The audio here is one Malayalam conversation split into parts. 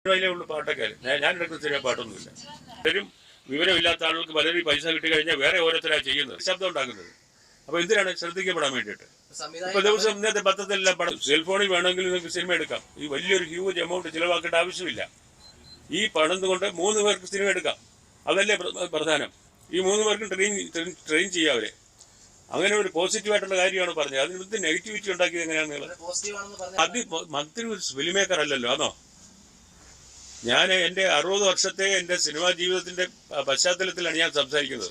സിനിമയിലുള്ള പാട്ടൊക്കെ ഞാൻ എടുക്കുന്ന സിനിമ പാട്ടൊന്നുമില്ല. പലരും വിവരമില്ലാത്ത ആളുകൾക്ക് പലരും പൈസ കിട്ടി കഴിഞ്ഞാൽ വേറെ ഓരോരുത്തരാണ് ചെയ്യുന്നത്, ശബ്ദം ഉണ്ടാക്കുന്നത്. അപ്പോൾ എന്തിനാണ് ശ്രദ്ധിക്കപ്പെടാൻ വേണ്ടിയിട്ട്. ഇപ്പോൾ ദിവസം ഇന്നത്തെ പത്രത്തിലെല്ലാം പടം സെൽഫോണിൽ വേണമെങ്കിൽ നിങ്ങൾക്ക് സിനിമ എടുക്കാം. ഈ വലിയൊരു ഹ്യൂജ് എമൗണ്ട് ചിലവാക്കേണ്ട ആവശ്യമില്ല. ഈ പണം കൊണ്ട് 3 പേർക്ക് സിനിമ എടുക്കാം. അതല്ലേ പ്രധാനം. ഈ 3 പേർക്കും ട്രെയിൻ ചെയ്യാം അവരെ. അങ്ങനെ ഒരു പോസിറ്റീവായിട്ടുള്ള കാര്യമാണ് പറഞ്ഞത്. അതിനകത്ത് നെഗറ്റിവിറ്റി ഉണ്ടാക്കിയത് എങ്ങനെയാണ് നിങ്ങൾ? അത് മറ്റൊരു ഫിലിം മേക്കർ അല്ലല്ലോ. ആണോ? ഞാൻ എൻ്റെ 60 വർഷത്തെ എൻ്റെ സിനിമാ ജീവിതത്തിൻ്റെ പശ്ചാത്തലത്തിലാണ് ഞാൻ സംസാരിക്കുന്നത്.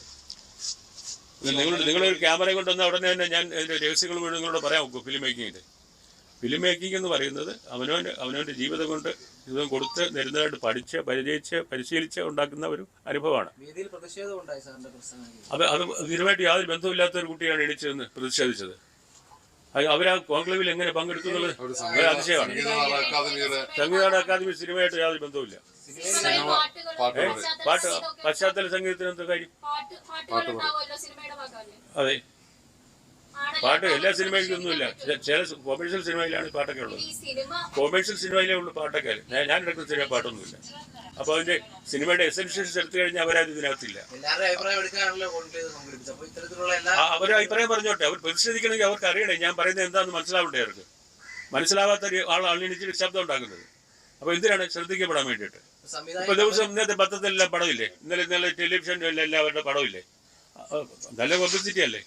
നിങ്ങളൊരു ക്യാമറ കൊണ്ടുവന്ന ഉടനെ തന്നെ ഞാൻ എൻ്റെ രഹസ്യങ്ങൾ മുഴുവൻ നിങ്ങളോട് പറയാൻ നോക്കും. ഫിലിം മേക്കിംഗ് എന്ന് പറയുന്നത് അവനവൻ്റെ ജീവിതം കൊണ്ട് ജീവിതം കൊടുത്ത് നിരന്തരമായിട്ട് പഠിച്ച് പരിശീലിച്ച് ഉണ്ടാക്കുന്ന ഒരു അനുഭവമാണ്. അത് ഇതിനുമായിട്ട് യാതൊരു ബന്ധമില്ലാത്ത ഒരു കുട്ടിയാണ് എണീച്ചതെന്ന് പ്രതിഷേധിച്ചത്. അവരാ കോൺക്ലേവിൽ എങ്ങനെ പങ്കെടുത്തു എന്നുള്ളത് അതിശയമാണ്. സംഗീത അക്കാദമി സിനിമയായിട്ട് യാതൊരു ബന്ധവുമില്ല. പാട്ട് പശ്ചാത്തല സംഗീതത്തിന് എന്താ കാര്യം? അതെ, പാട്ട് എല്ലാ സിനിമയിലൊന്നുമില്ല. ചില കൊമേഴ്ഷ്യൽ സിനിമയിലാണ് പാട്ടൊക്കെ ഉള്ളത്. കൊമേഴ്ഷ്യൽ സിനിമയിലേ ഉള്ളു പാട്ടൊക്കെ. ഞാൻ എടുക്കുന്ന സിനിമ പാട്ടൊന്നുമില്ല. അപ്പോൾ അതിന്റെ സിനിമയുടെ എസെൻഷ്യൽസ് എടുത്തു കഴിഞ്ഞാൽ അവരത് ഇതിനകത്തില്ല. അവരെ അഭിപ്രായം പറഞ്ഞോട്ടെ. അവർ പ്രതിഷേധിക്കണമെങ്കിൽ അവർക്ക് അറിയണേ ഞാൻ പറയുന്നത് എന്താണെന്ന് മനസ്സിലാവണ്ടേ. അവർക്ക് മനസ്സിലാവാത്ത ആളെണിച്ചിട്ട് ശബ്ദം ഉണ്ടാക്കുന്നത്. അപ്പോൾ എന്തിനാണ് ശ്രദ്ധിക്കപ്പെടാൻ വേണ്ടിയിട്ട്. ഇപ്പോൾ ദിവസം ഇന്നത്തെ പത്രത്തിലെല്ലാം പടമില്ലേ? ഇന്നലെ ടെലിവിഷനിലെല്ലാം എല്ലാവരുടെ പടമില്ലേ? നല്ല പബ്ലിസിറ്റി അല്ലേ?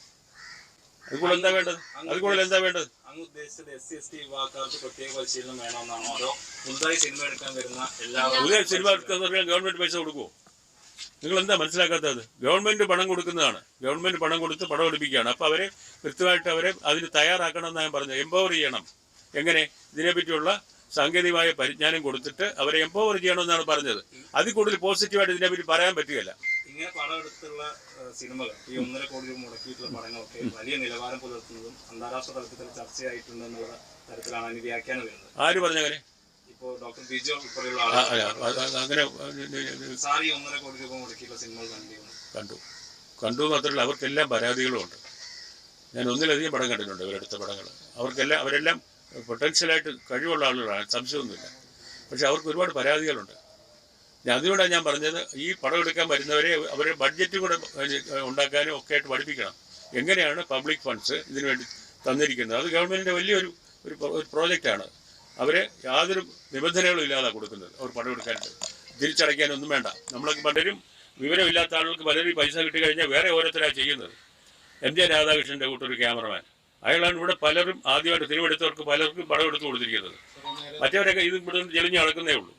അതുകൂടെ എന്താ വേണ്ടത്? അങ്ങ് ഉദ്ദേശിച്ചത് SC/ST വിഭാഗക്കാർക്ക് പ്രത്യേക പരിശീലനം വേണമെന്നാണോ, അതോ പുതുതായി സിനിമ എടുക്കാൻ വരുന്ന എല്ലാവരും സിനിമ എടുക്കാൻ ഗവൺമെന്റ് പൈസ കൊടുക്കുമോ? നിങ്ങൾ എന്താ മനസ്സിലാക്കാത്തത്? ഗവൺമെന്റ് പണം കൊടുക്കുന്നതാണ്. ഗവൺമെന്റ് പണം കൊടുത്ത് പടം എടുപ്പിക്കുകയാണ്. അപ്പോൾ അവരെ കൃത്യമായിട്ട് അവരെ അതിന് തയ്യാറാക്കണം എന്നാണ് ഞാൻ പറഞ്ഞത്. എംപവർ ചെയ്യണം. എങ്ങനെ? ഇതിനെപ്പറ്റിയുള്ള സാങ്കേതികമായ പരിജ്ഞാനം കൊടുത്തിട്ട് അവരെ എംപവർ ചെയ്യണമെന്നാണ് പറഞ്ഞത്. അതിൽ കൂടുതൽ പോസിറ്റീവായിട്ട് ഇതിനെപ്പറ്റി പറയാൻ പറ്റുകയില്ല. ഇങ്ങനെ പണം എടുത്തുള്ള സിനിമകൾ, ഈ 1.5 കോടി രൂപ മുടക്കിയിട്ടുള്ള പടങ്ങളൊക്കെ വലിയ നിലവാരം പുലർത്തുന്നതും അന്താരാഷ്ട്ര തലത്തിൽ ചർച്ചയായിട്ടുണ്ടെന്നുള്ള തരത്തിലാണ് അതിന് വ്യാഖ്യാനം വരുന്നത്. ആര് പറഞ്ഞങ്ങനെ? ഇപ്പോൾ ഡോക്ടർ ബിജോ ഉൾപ്പെടെയുള്ള അങ്ങനെ സാറി 1.5 കോടി രൂപ മുടക്കിയിട്ടുള്ള സിനിമകൾ കണ്ടു മാത്രമല്ല അവർക്കെല്ലാം പരാതികളും ഉണ്ട്. ഞാൻ ഒന്നിലധികം പടം കണ്ടിട്ടുണ്ട് ഇവരെടുത്ത പടങ്ങൾ. അവരെല്ലാം പൊട്ടൻഷ്യലായിട്ട് കഴിവുള്ള ആളുകളാണ്, സംശയമൊന്നുമില്ല. പക്ഷെ അവർക്ക് ഒരുപാട് പരാതികളുണ്ട്. അതിനോടാണ് ഞാൻ പറഞ്ഞത്, ഈ പടം എടുക്കാൻ വരുന്നവരെ അവരെ ബഡ്ജറ്റ് കൂടെ ഉണ്ടാക്കാനും ഒക്കെ ആയിട്ട് പഠിപ്പിക്കണം. എങ്ങനെയാണ് പബ്ലിക് ഫണ്ട്സ് ഇതിനു വേണ്ടി തന്നിരിക്കുന്നത്? അത് ഗവൺമെൻറ്റിൻ്റെ വലിയൊരു പ്രോജക്റ്റാണ്. അവരെ യാതൊരു നിബന്ധനകളും ഇല്ലാതെ കൊടുക്കുന്നത്. അവർ പടം എടുക്കാനായിട്ട് തിരിച്ചടയ്ക്കാനൊന്നും വേണ്ട. നമ്മളൊക്കെ പലരും വിവരമില്ലാത്ത ആളുകൾക്ക് പലരും പൈസ കിട്ടി കഴിഞ്ഞാൽ വേറെ ഓരോരുത്തരാണ് ചെയ്യുന്നത്. MJ രാധാകൃഷ്ണൻ്റെ കൂട്ടൊരു ക്യാമറമാൻ, അയാളാണ് ഇവിടെ പലരും ആദ്യമായിട്ട് തിരുവെടുത്തവർക്ക് പലർക്കും പടം എടുത്ത് കൊടുത്തിരിക്കുന്നത്. മറ്റവരൊക്കെ ഇത് ഇവിടെ ചെളിഞ്ഞ് നടക്കുന്നേ ഉള്ളൂ.